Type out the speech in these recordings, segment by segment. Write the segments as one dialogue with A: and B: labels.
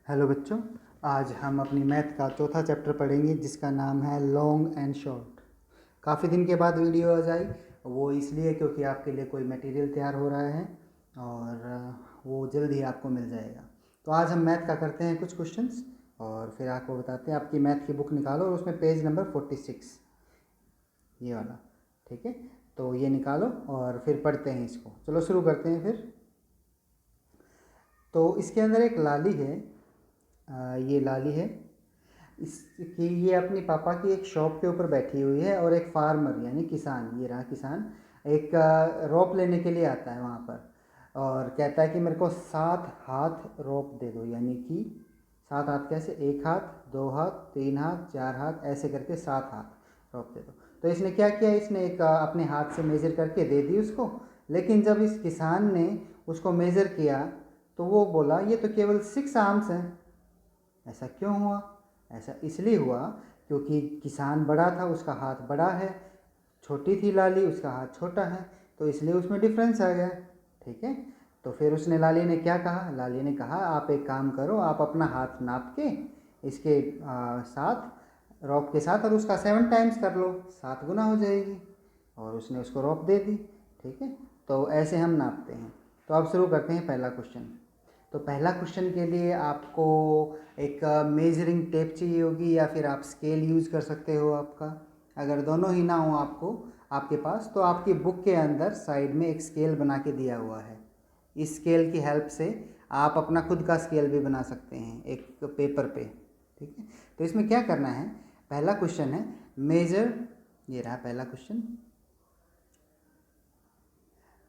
A: Hello बच्चों, आज हम अपनी मैथ का चौथा चैप्टर पढ़ेंगे जिसका नाम है लॉन्ग एंड शॉर्ट। काफ़ी दिन के बाद वीडियो आज आई, वो इसलिए क्योंकि आपके लिए कोई मटेरियल तैयार हो रहा है और वो जल्द ही आपको मिल जाएगा। तो आज हम मैथ का करते हैं कुछ क्वेश्चंस और फिर आपको बताते हैं। आपकी मैथ की बुक निकालो और उसमें पेज नंबर 46 ये वाला, ठीक है। तो ये निकालो और फिर पढ़ते हैं इसको। चलो शुरू करते हैं फिर। तो इसके अंदर एक लाली है, ये लाली है। इसकी ये अपनी पापा की एक शॉप के ऊपर बैठी हुई है और एक फार्मर यानी किसान, ये रहा किसान, एक रोप लेने के लिए आता है वहाँ पर और कहता है कि मेरे को 7 हाथ रोप दे दो। यानी कि 7 हाथ कैसे, 1 हाथ, 2 हाथ, 3 हाथ, 4 हाथ, ऐसे करके 7 हाथ रोप दे दो। तो इसने क्या किया, इसने एक अपने हाथ से मेज़र करके दे दी उसको। लेकिन जब इस किसान ने उसको मेज़र किया तो वो बोला ये तो केवल 6 आर्म्स हैं। ऐसा क्यों हुआ? ऐसा इसलिए हुआ क्योंकि किसान बड़ा था, उसका हाथ बड़ा है, छोटी थी लाली, उसका हाथ छोटा है, तो इसलिए उसमें डिफरेंस आ गया, ठीक है। तो फिर उसने, लाली ने क्या कहा, लाली ने कहा आप एक काम करो, आप अपना हाथ नाप के इसके साथ, रॉप के साथ, और उसका 7 टाइम्स कर लो, 7 गुना हो जाएगी। और उसने उसको रॉप दे दी, ठीक है। तो ऐसे हम नापते हैं। तो अब शुरू करते हैं पहला क्वेश्चन। तो पहला क्वेश्चन के लिए आपको एक मेजरिंग टेप चाहिए होगी या फिर आप स्केल यूज़ कर सकते हो आपका। अगर दोनों ही ना हो आपको आपके पास, तो आपकी बुक के अंदर साइड में एक स्केल बना के दिया हुआ है। इस स्केल की हेल्प से आप अपना खुद का स्केल भी बना सकते हैं एक पेपर पे, ठीक है। तो इसमें क्या करना है, पहला क्वेश्चन है मेजर, ये रहा पहला question.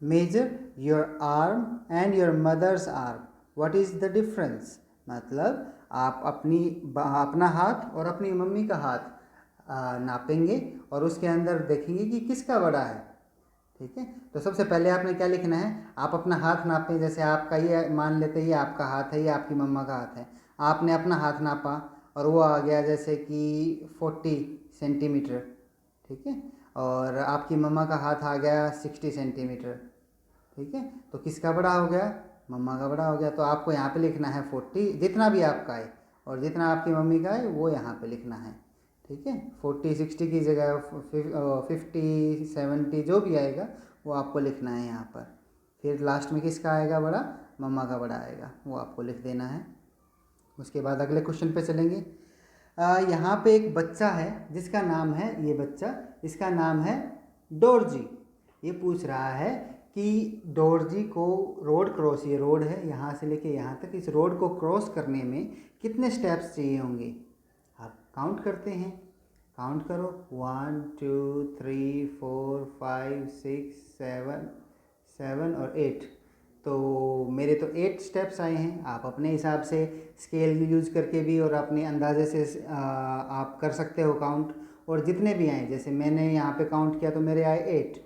A: Measure your arm and your mother's arm, what is the difference. मतलब आप अपना हाथ और अपनी मम्मी का हाथ नापेंगे और उसके अंदर देखेंगे कि किसका बड़ा है, ठीक है। तो सबसे पहले आपने क्या लिखना है, आप अपना हाथ नापें। जैसे आपका ये मान लेते हैं, ये आपका हाथ है, ये आपकी मम्मा का हाथ है। आपने अपना हाथ नापा और वो आ गया जैसे कि 40 सेंटीमीटर, ठीक है। और आपकी मम्मा का हाथ आ गया 60 सेंटीमीटर, ठीक है। तो किसका बड़ा हो गया, मम्मा का बड़ा हो गया। तो आपको यहाँ पे लिखना है 40, जितना भी आपका है, और जितना आपकी मम्मी का है वो यहाँ पे लिखना है, ठीक है। 40 60 की जगह 50 70 जो भी आएगा वो आपको लिखना है यहाँ पर। फिर लास्ट में किसका आएगा बड़ा, मम्मा का बड़ा आएगा, वो आपको लिख देना है। उसके बाद अगले क्वेश्चन पे चलेंगे। यहाँ पे एक बच्चा है जिसका नाम है, ये बच्चा, इसका नाम है डोरजी। ये पूछ रहा है कि डोरजी को रोड क्रॉस, ये रोड है यहाँ से लेके यहाँ तक, इस रोड को क्रॉस करने में कितने स्टेप्स चाहिए होंगे। आप काउंट करते हैं, काउंट करो, 1 2 3 4 5 6 7 और 8। तो मेरे तो 8 स्टेप्स आए हैं। आप अपने हिसाब से स्केल यूज़ करके भी और अपने अंदाजे से आप कर सकते हो काउंट। और जितने भी आए, जैसे मैंने यहाँ पे काउंट किया तो मेरे आए 8।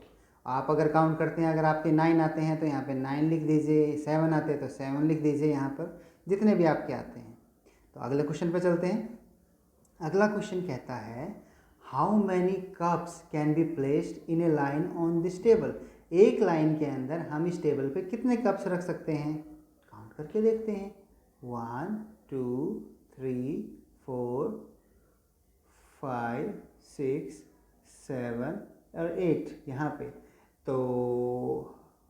A: आप अगर काउंट करते हैं, अगर आपके 9 आते हैं तो यहाँ पे 9 लिख दीजिए, 7 आते हैं तो 7 लिख दीजिए यहाँ पर, जितने भी आपके आते हैं। तो अगले क्वेश्चन पे चलते हैं। अगला क्वेश्चन कहता है how many cups can be placed in A line on this table. एक लाइन के अंदर हम इस टेबल पे कितने कप्स रख सकते हैं, काउंट करके देखते हैं। 1 2 3 4 5 6 7 और 8 यहाँ पे। तो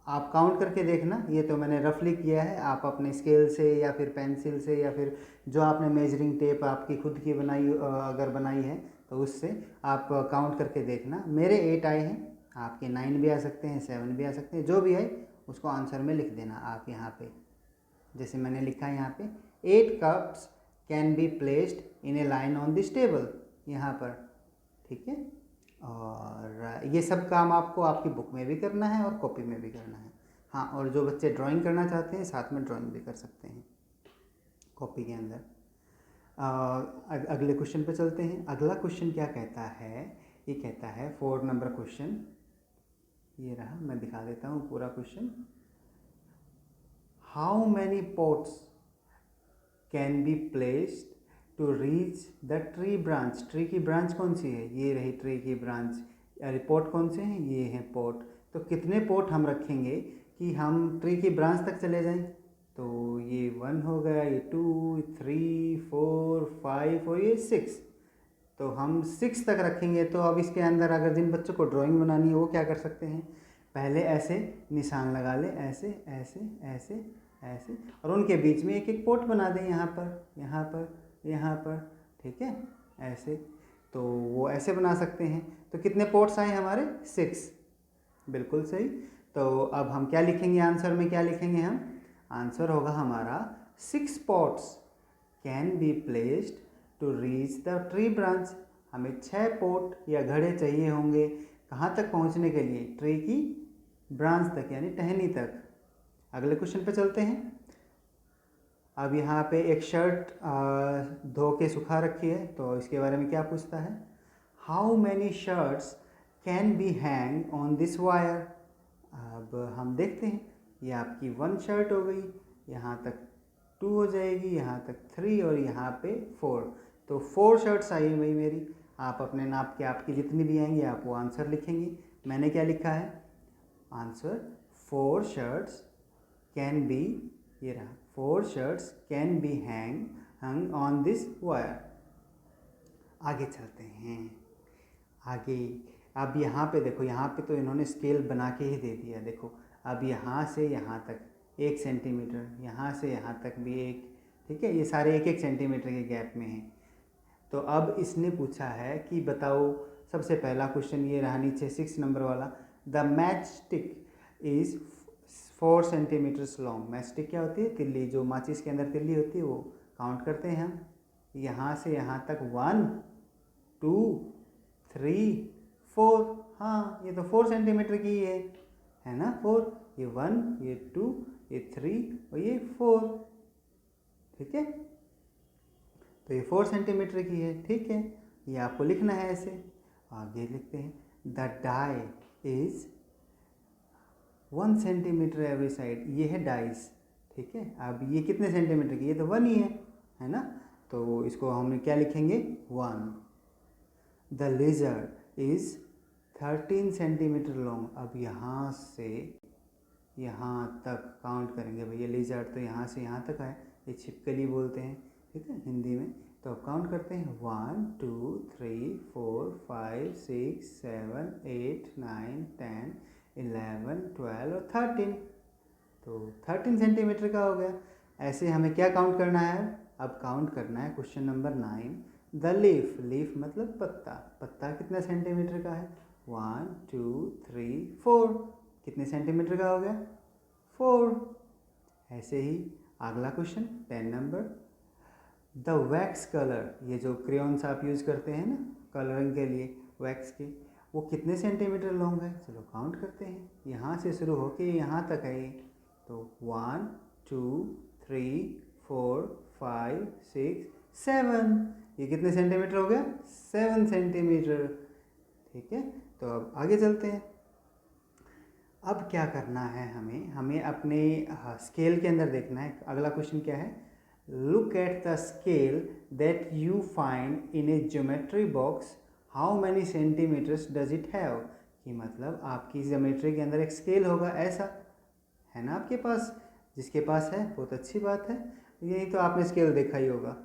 A: आप काउंट करके देखना, ये तो मैंने रफली किया है, आप अपने स्केल से या फिर पेंसिल से या फिर जो आपने मेजरिंग टेप आपकी खुद की बनाई, अगर बनाई है तो उससे आप काउंट करके देखना। मेरे 8 आए हैं, आपके 9 भी आ सकते हैं, 7 भी आ सकते हैं, जो भी आए उसको आंसर में लिख देना आप यहाँ पे। जैसे मैंने लिखा है यहाँ पे 8 cups can be placed in A line on this table, यहाँ पर, ठीक है। और ये सब काम आपको आपकी बुक में भी करना है और कॉपी में भी करना है। हाँ, और जो बच्चे ड्राइंग करना चाहते हैं साथ में ड्राइंग भी कर सकते हैं कॉपी के अंदर। अगले क्वेश्चन पे चलते हैं। अगला क्वेश्चन क्या कहता है, ये कहता है 4 नंबर क्वेश्चन, ये रहा, मैं दिखा देता हूँ पूरा question. How many pots can be placed to reach the tree branch. Tree की ब्रांच कौन सी है, ये रही ट्री की ब्रांच। पोट कौन से हैं, ये हैं पोट। तो कितने पोट हम रखेंगे कि हम ट्री की ब्रांच तक चले जाएं। तो ये 1 हो गया, ये 2, 3, 4, 5 और ये 6। तो हम 6 तक रखेंगे। तो अब इसके अंदर अगर जिन बच्चों को ड्राइंग बनानी है वो क्या कर सकते हैं, पहले ऐसे निशान लगा ले, ऐसे ऐसे ऐसे ऐसे, और उनके बीच में एक एक पोट बना दें, यहाँ पर यहाँ पर यहाँ पर, ठीक है, ऐसे। तो वो ऐसे बना सकते हैं। तो कितने पोट्स आए हमारे, 6, बिल्कुल सही। तो अब हम क्या लिखेंगे, आंसर में क्या लिखेंगे हम, आंसर होगा हमारा 6 pots can be placed to reach the tree branch. हमें 6 पोट या घड़े चाहिए होंगे कहाँ तक पहुँचने के लिए, ट्री की ब्रांच तक यानी टहनी तक। अगले क्वेश्चन पे चलते हैं। अब यहाँ पे एक शर्ट धो के सुखा रखी है, तो इसके बारे में क्या पूछता है, how many shirts can be hang on this wire. अब हम देखते हैं, ये आपकी 1 शर्ट हो गई, यहाँ तक 2 हो जाएगी, यहाँ तक 3 और यहाँ पे 4। तो 4 शर्ट्स आई है भाई मेरी। आप अपने नाप के आपकी जितनी भी आएंगी आप वो आंसर लिखेंगे। मैंने क्या लिखा है, आंसर 4 शर्ट्स कैन बी, ये रहा, 4 shirts can be hung on this wire. आगे चलते हैं, आगे। अब यहाँ पे देखो, यहाँ पे तो इन्होंने स्केल बना के ही दे दिया। देखो अब यहाँ से यहाँ तक 1 सेंटीमीटर, यहाँ से यहाँ तक भी 1, ठीक है, ये सारे 1-1 सेंटीमीटर के गैप में हैं। तो अब इसने पूछा है कि बताओ, सबसे पहला क्वेश्चन ये रहा नीचे 6 नंबर वाला, the matchstick is 4 centimetres long. Matchstick क्या होती है, तिल्ली, जो माचिस के अंदर तिल्ली होती है, वो काउंट करते हैं हम, यहाँ से यहाँ तक 1, 2, 3, 4। हाँ, ये तो 4 सेंटीमीटर की है ना, 4, ये 1, ये 2, ये 3 और ये 4, ठीक है। तो ये 4 सेंटीमीटर की है, ठीक है, ये आपको लिखना है ऐसे। आगे लिखते हैं, the die is 1 centimetre every side. ये है डाइस, ठीक है। अब ये कितने सेंटीमीटर की, ये तो 1 ही है ना। तो इसको हम क्या लिखेंगे, 1। The lizard is 13 centimetre long. अब यहाँ से यहाँ तक काउंट करेंगे भैया, लिजर्ड तो यहाँ से यहाँ तक है, ये छिपकली बोलते हैं, ठीक है, हिंदी में। तो अब काउंट करते हैं, 1, 2, 3, 4, 5, 6, 7, 8, 9, 10, 11, 12 और 13। तो 13 सेंटीमीटर का हो गया। ऐसे हमें क्या काउंट करना है, अब काउंट करना है question number 9, the leaf. Leaf मतलब पत्ता। पत्ता कितने सेंटीमीटर का है, 1, 2, 3, 4। कितने सेंटीमीटर का हो गया, 4। ऐसे ही अगला question 10 number, the wax colour. ये जो क्रेयॉन्स आप यूज़ करते हैं ना कलरिंग के लिए, वैक्स के, वो कितने सेंटीमीटर लॉन्ग है, चलो काउंट करते हैं। यहाँ से शुरू होके यहाँ तक है, तो 1, 2, 3, 4, 5, 6, 7। ये कितने सेंटीमीटर हो गया, 7 सेंटीमीटर, ठीक है। तो अब आगे चलते हैं। अब क्या करना है हमें अपने स्केल के अंदर देखना है। अगला क्वेश्चन क्या है, look at the scale that you find in a geometry box, how many centimetres does it have. कि मतलब आपकी ज्योमेट्री के अंदर एक स्केल होगा, ऐसा है ना आपके पास, जिसके पास है बहुत अच्छी बात है, यही तो आपने स्केल देखा ही होगा।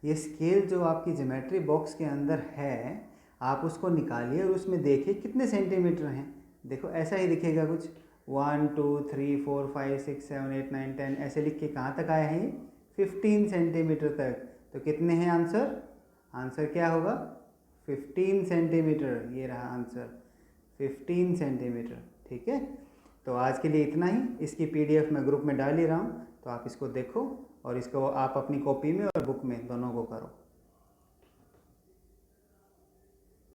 A: ये स्केल जो आपकी ज्योमेट्री बॉक्स के अंदर है, आप उसको निकालिए और उसमें देखिए कितने सेंटीमीटर हैं। देखो ऐसा ही दिखेगा कुछ, 1, 2, 3, 4, 5, 6, 7, 8, 9, 10 ऐसे लिख के कहाँ तक आए हैं ये, 15 सेंटीमीटर तक। तो कितने हैं आंसर, आंसर क्या होगा, 15 सेंटीमीटर। ये रहा आंसर, 15 सेंटीमीटर, ठीक है। तो आज के लिए इतना ही। इसकी PDF मैं ग्रुप में डाल ही रहा हूँ, तो आप इसको देखो और इसको आप अपनी कॉपी में और बुक में दोनों को करो।